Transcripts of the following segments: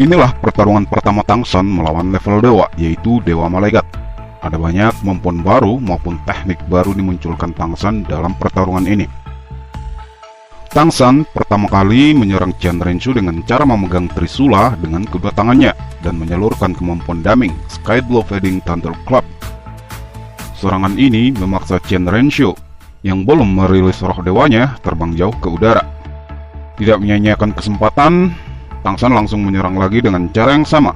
Inilah pertarungan pertama Tangsan melawan level dewa, yaitu Dewa Malaikat. Ada banyak kemampuan baru maupun teknik baru dimunculkan Tangsan dalam pertarungan ini. Tangsan pertama kali menyerang Chen Renshu dengan cara memegang Trisula dengan kedua tangannya dan menyalurkan kemampuan daming Sky Blue Fading Thunder Club. Serangan ini memaksa Chen Renshu yang belum merilis roh dewanya terbang jauh ke udara. Tidak menyia-nyiakan kesempatan, Tangsan langsung menyerang lagi dengan cara yang sama.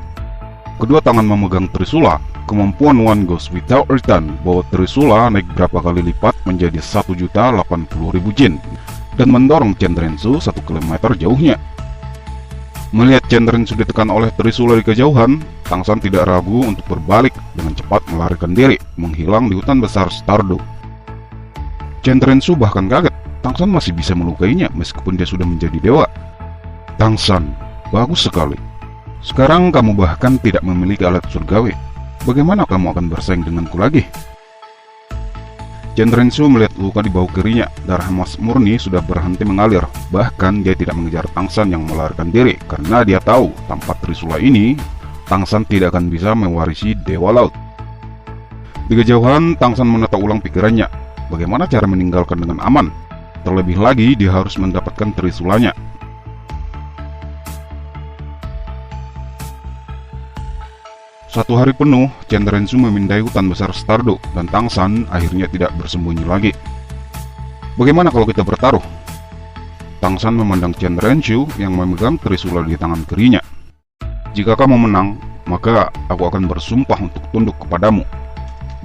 Kedua tangan memegang Trisula, kemampuan One Goes Without Return bawa Trisula naik berapa kali lipat menjadi 1.080.000 jin dan mendorong Chen Renshu 1 km jauhnya. Melihat Chen Renshu ditekan oleh Trisula di kejauhan, Tangsan tidak ragu untuk berbalik dengan cepat melarikan diri, menghilang di hutan besar Stardew. Chen Renshu bahkan kaget, Tangsan masih bisa melukainya meskipun dia sudah menjadi dewa. Tangsan, bagus sekali. Sekarang kamu bahkan tidak memiliki alat surgawi. Bagaimana kamu akan bersaing denganku lagi? Chen Renshu melihat luka di bahu kirinya. Darah emas murni sudah berhenti mengalir. Bahkan dia tidak mengejar Tangsan yang melarikan diri, karena dia tahu tanpa Trisula ini, Tangsan tidak akan bisa mewarisi Dewa Laut. Di kejauhan, Tangsan menata ulang pikirannya. Bagaimana cara meninggalkan dengan aman? Terlebih lagi, dia harus mendapatkan Trisulanya. Satu hari penuh, Chen Renshu memindai hutan besar Stardew, dan Tangsan akhirnya tidak bersembunyi lagi. Bagaimana kalau kita bertaruh? Tangsan memandang Chen Renshu yang memegang Trisula di tangan kirinya. Jika kamu menang, maka aku akan bersumpah untuk tunduk kepadamu.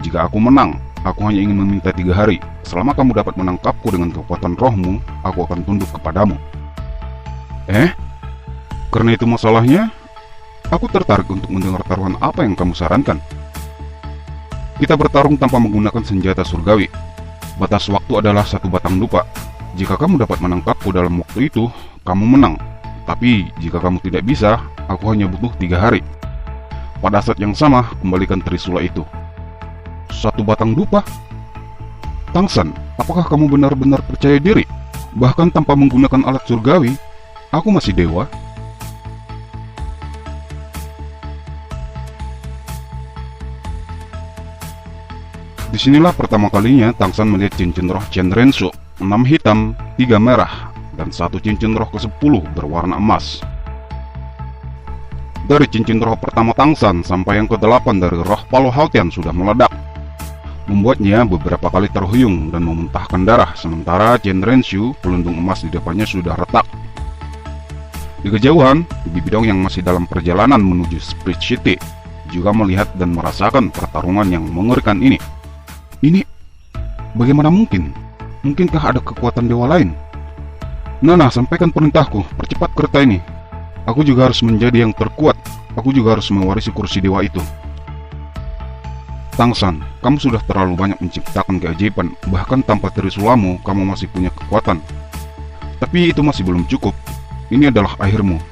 Jika aku menang, aku hanya ingin meminta 3 hari. Selama kamu dapat menangkapku dengan kekuatan rohmu, aku akan tunduk kepadamu. Karena itu masalahnya? Aku tertarik untuk mendengar taruhan apa yang kamu sarankan. Kita bertarung tanpa menggunakan senjata surgawi. Batas waktu adalah 1 batang dupa. Jika kamu dapat menangkapku dalam waktu itu, kamu menang. Tapi jika kamu tidak bisa, aku hanya butuh 3 hari. Pada saat yang sama, kembalikan Trisula itu. 1 batang dupa? Tangsan, apakah kamu benar-benar percaya diri? Bahkan tanpa menggunakan alat surgawi, aku masih dewa. Disinilah pertama kalinya Tangsan melihat cincin roh Chen Renshu, 6 hitam, 3 merah, dan 1 cincin roh ke-10 berwarna emas. Dari cincin roh pertama Tangsan sampai yang ke-8 dari roh Palu Hautian sudah meledak, membuatnya beberapa kali terhuyung dan memuntahkan darah, sementara Chen Renshu, pelindung emas di depannya sudah retak. Di kejauhan, Bibi Dong yang masih dalam perjalanan menuju Spirit City juga melihat dan merasakan pertarungan yang mengerikan ini. Ini, bagaimana mungkin? Mungkinkah ada kekuatan dewa lain? Nana, sampaikan perintahku, percepat kereta ini. Aku juga harus menjadi yang terkuat. Aku juga harus mewarisi kursi dewa itu. Tangsan, kamu sudah terlalu banyak menciptakan keajaiban. Bahkan tanpa Trisulamu, kamu masih punya kekuatan. Tapi itu masih belum cukup. Ini adalah akhirmu.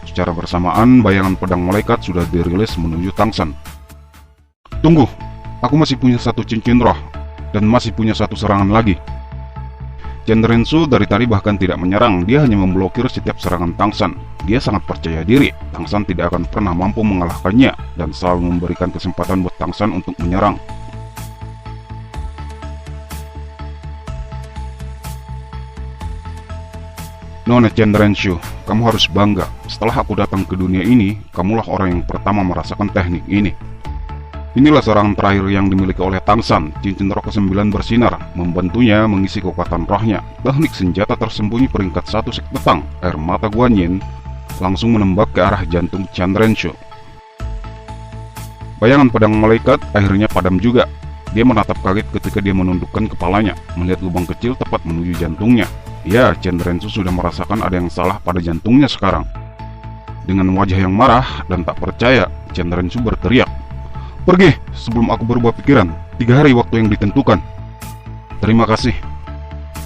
Secara bersamaan, bayangan pedang malaikat sudah dirilis menuju Tangsan. Tunggu! Aku masih punya 1 cincin roh, dan masih punya 1 serangan lagi. Chen Renshu dari tadi bahkan tidak menyerang, dia hanya memblokir setiap serangan Tangsan. Dia sangat percaya diri, Tangsan tidak akan pernah mampu mengalahkannya, dan selalu memberikan kesempatan buat Tangsan untuk menyerang. Nona Chen Renshu, kamu harus bangga. Setelah aku datang ke dunia ini, kamulah orang yang pertama merasakan teknik ini. Inilah serangan terakhir yang dimiliki oleh Tangsan. Cincin roh ke-9 bersinar, membantunya mengisi kekuatan rohnya. Teknik senjata tersembunyi peringkat 1 sekte Tang, air mata Guan Yin, langsung menembak ke arah jantung Chen Renshu. Bayangan pedang malaikat akhirnya padam juga. Dia menatap kaget ketika dia menundukkan kepalanya, melihat lubang kecil tepat menuju jantungnya. Ya, Chen Renshu sudah merasakan ada yang salah pada jantungnya sekarang. Dengan wajah yang marah dan tak percaya, Chen Renshu berteriak, "Pergi sebelum aku berubah pikiran. 3 hari waktu yang ditentukan." "Terima kasih."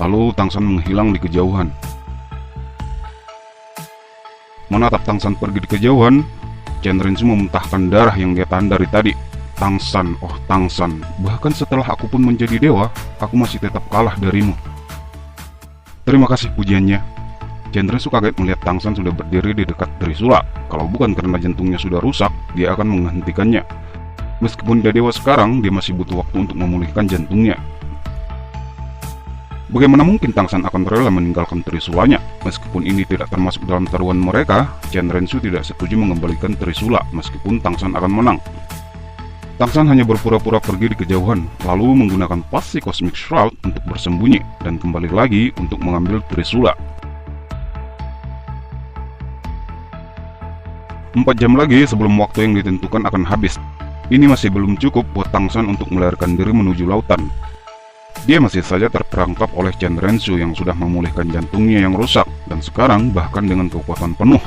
Lalu Tangsan menghilang di kejauhan. Menatap Tangsan pergi di kejauhan, Chen Renshu memuntahkan darah yang dia tahan dari tadi. Tangsan, oh Tangsan, bahkan setelah aku pun menjadi dewa, aku masih tetap kalah darimu. Terima kasih pujiannya. Chen Rensu kaget melihat Tang San sudah berdiri di dekat Trisula. Kalau bukan karena jantungnya sudah rusak, dia akan menghentikannya. Meskipun dia dewa sekarang, dia masih butuh waktu untuk memulihkan jantungnya. Bagaimana mungkin Tang San akan rela meninggalkan Trisulanya? Meskipun ini tidak termasuk dalam taruhan mereka, Chen Rensu tidak setuju mengembalikan Trisula meskipun Tang San akan menang. Tang San hanya berpura-pura pergi di kejauhan, lalu menggunakan pasti Cosmic Shroud untuk bersembunyi dan kembali lagi untuk mengambil Trisula. 4 jam lagi sebelum waktu yang ditentukan akan habis. Ini masih belum cukup buat Tang San untuk melarikan diri menuju lautan. Dia masih saja terperangkap oleh Chen Rensu yang sudah memulihkan jantungnya yang rusak dan sekarang bahkan dengan kekuatan penuh.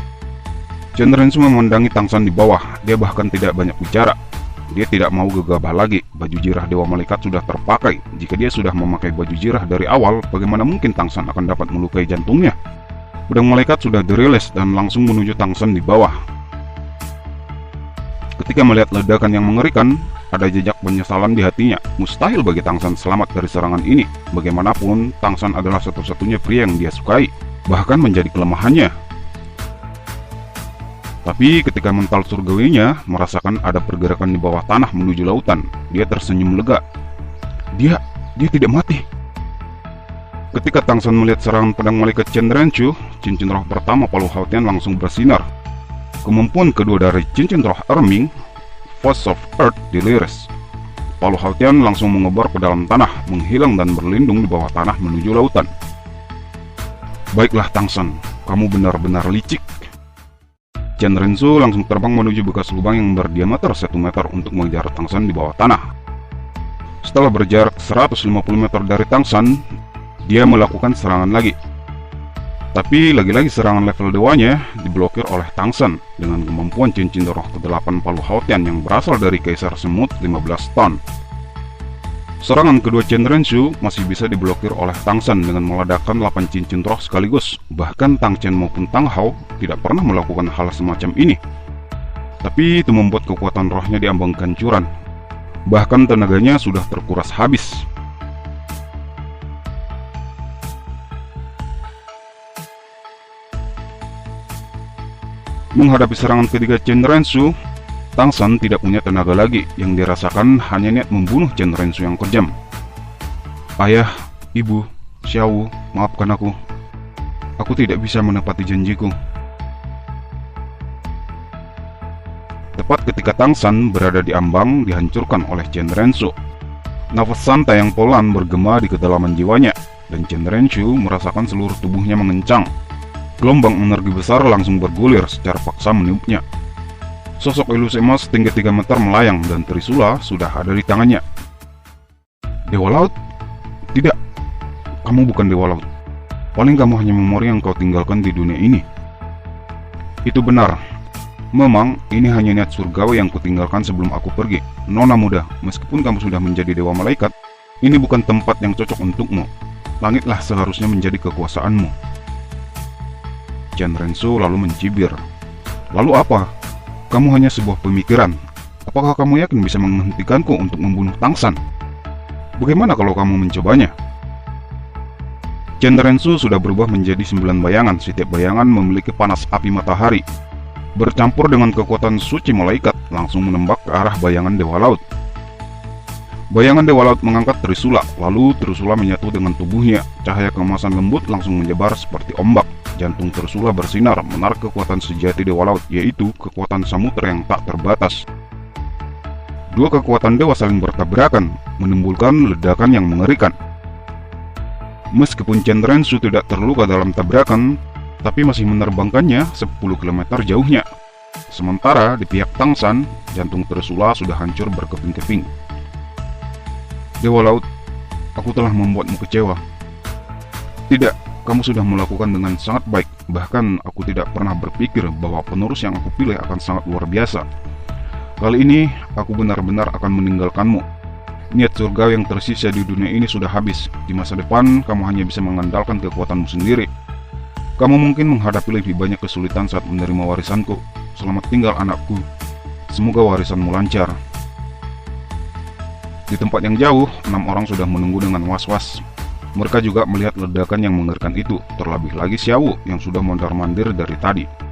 Chen Rensu memandangi Tang San di bawah. Dia bahkan tidak banyak bicara. Dia tidak mau gegabah lagi. Baju jirah Dewa Malaikat sudah terpakai. Jika dia sudah memakai baju jirah dari awal, bagaimana mungkin Tang San akan dapat melukai jantungnya? Pedang Malaikat sudah dirilis dan langsung menuju Tang San di bawah. Ketika melihat ledakan yang mengerikan, ada jejak penyesalan di hatinya. Mustahil bagi Tang San selamat dari serangan ini. Bagaimanapun, Tang San adalah satu-satunya pria yang dia sukai, bahkan menjadi kelemahannya. Tapi ketika mental surgawinya merasakan ada pergerakan di bawah tanah menuju lautan, dia tersenyum lega. Dia tidak mati. Ketika Tang San melihat serangan pedang malaikat Chen Rensu, cincin roh pertama Palu Haotian langsung bersinar. Kemampuan kedua dari cincin roh Erming, Force of Earth, diliris. Palu Haotian langsung mengobar ke dalam tanah, menghilang dan berlindung di bawah tanah menuju lautan. Baiklah Tang San, kamu benar-benar licik. Chen Rensu langsung terbang menuju bekas lubang yang berdiameter 1 meter untuk mengejar Tang San di bawah tanah. Setelah berjarak 150 meter dari Tang San, dia melakukan serangan lagi. Tapi lagi-lagi serangan level dewanya diblokir oleh Tang San dengan kemampuan cincin roh ke-8 Palu Haotian yang berasal dari Kaisar Semut 15 ton. Serangan kedua Chen Rensu masih bisa diblokir oleh Tang San dengan meledakkan 8 cincin roh sekaligus. Bahkan Tang Chen maupun Tang Hao tidak pernah melakukan hal semacam ini. Tapi itu membuat kekuatan rohnya diambang kehancuran. Bahkan tenaganya sudah terkuras habis. Menghadapi serangan ketiga Chen Rensu, Tang San tidak punya tenaga lagi. Yang dirasakan hanya niat membunuh Chen Rensu yang kejam. Ayah, ibu, Xiao, maafkan aku. Aku tidak bisa menepati janjiku. Tepat ketika Tang San berada di ambang dihancurkan oleh Chen Rensu. Nafas santai yang pelan bergema di kedalaman jiwanya, dan Chen Rensu merasakan seluruh tubuhnya mengencang. Gelombang energi besar langsung bergulir secara paksa meniupnya. Sosok ilusi emas tinggi 3 meter melayang dan Trisula sudah ada di tangannya. Dewa Laut? Tidak, kamu bukan Dewa Laut. Paling kamu hanya memori yang kau tinggalkan di dunia ini. Itu benar. Memang ini hanya niat surgawi yang kutinggalkan sebelum aku pergi. Nona muda, meskipun kamu sudah menjadi Dewa Malaikat, ini bukan tempat yang cocok untukmu. Langitlah seharusnya menjadi kekuasaanmu. Chen Rensu lalu mencibir. Lalu apa? Kamu hanya sebuah pemikiran. Apakah kamu yakin bisa menghentikanku untuk membunuh Tang San? Bagaimana kalau kamu mencobanya? Chen Rensu sudah berubah menjadi 9 bayangan. Setiap bayangan memiliki panas api matahari. Bercampur dengan kekuatan suci malaikat, langsung menembak ke arah bayangan Dewa Laut. Bayangan Dewa Laut mengangkat Trisula, lalu Trisula menyatu dengan tubuhnya. Cahaya keemasan lembut langsung menyebar seperti ombak. Jantung Trisula bersinar, menarik kekuatan sejati Dewa Laut, yaitu kekuatan samudera yang tak terbatas. Dua kekuatan dewa saling bertabrakan, menimbulkan ledakan yang mengerikan. Meskipun Chen Rensu tidak terluka dalam tabrakan, tapi masih menerbangkannya 10 km jauhnya. Sementara di pihak Tang San, jantung Trisula sudah hancur berkeping-keping. Dewa Laut, aku telah membuatmu kecewa. Tidak, kamu sudah melakukan dengan sangat baik. Bahkan aku tidak pernah berpikir bahwa penerus yang aku pilih akan sangat luar biasa. Kali ini, aku benar-benar akan meninggalkanmu. Niat surga yang tersisa di dunia ini sudah habis. Di masa depan, kamu hanya bisa mengandalkan kekuatanmu sendiri. Kamu mungkin menghadapi lebih banyak kesulitan saat menerima warisanku. Selamat tinggal anakku. Semoga warisanmu lancar. Di tempat yang jauh, 6 orang sudah menunggu dengan was-was. Mereka juga melihat ledakan yang mengerikan itu, terlebih lagi Xiao yang sudah mondar-mandir dari tadi.